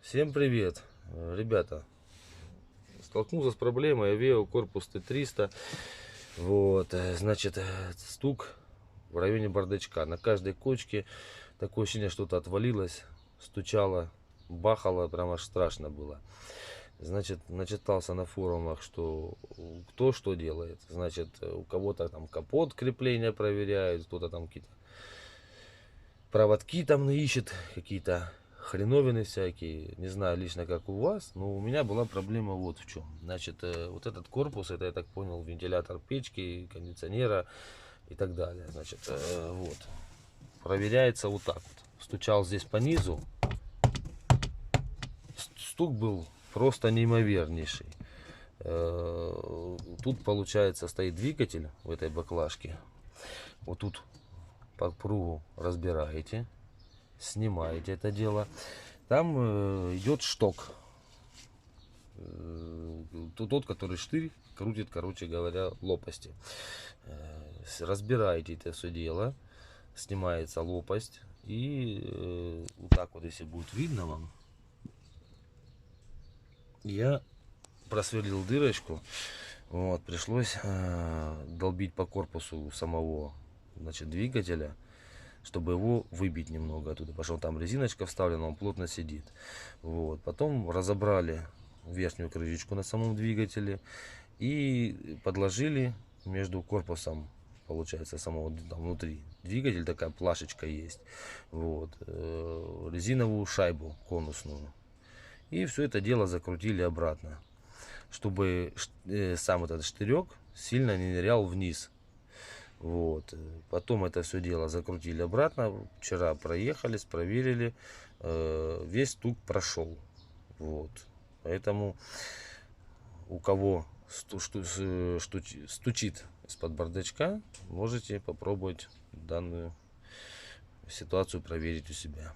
Всем привет, ребята. Столкнулся с проблемой Aveo корпус Т300. Вот, значит, стук в районе бардачка. На каждой кочке такое ощущение, что-то отвалилось, стучало, бахало, прям аж страшно было. Значит, начитался на форумах, что кто что делает. Значит, у кого-то там капот крепления проверяют, кто-то там какие-то проводки там ищет, какие-то хреновины всякие. Не знаю лично как у вас, но у меня была проблема вот в чем. Значит, вот этот корпус, это, я так понял, вентилятор печки, кондиционера и так далее. Значит, вот. Проверяется вот так вот. Стучал здесь по низу. Стук был просто неимовернейший. Тут, получается, стоит двигатель в этой баклажке. Вот тут по кругу разбираете, снимаете это дело. Там идет шток. Тот, который штырь крутит, короче говоря, лопасти. Разбираете это все дело. Снимается лопасть. И вот так вот, если будет видно вам, я просверлил дырочку. Вот, пришлось долбить по корпусу самого, значит, двигателя, чтобы его выбить немного оттуда, потому что там резиночка вставлена, он плотно сидит. Вот. Потом разобрали верхнюю крышечку на самом двигателе и подложили между корпусом, получается, самого там внутри двигатель, такая плашечка есть, вот, резиновую шайбу конусную. И все это дело закрутили обратно, чтобы сам этот штырек сильно не нырял вниз. Вот. Потом это все дело закрутили обратно. Вчера проехались, проверили. Весь стук прошел. Вот. Поэтому у кого стучит из-под бардачка, можете попробовать данную ситуацию проверить у себя.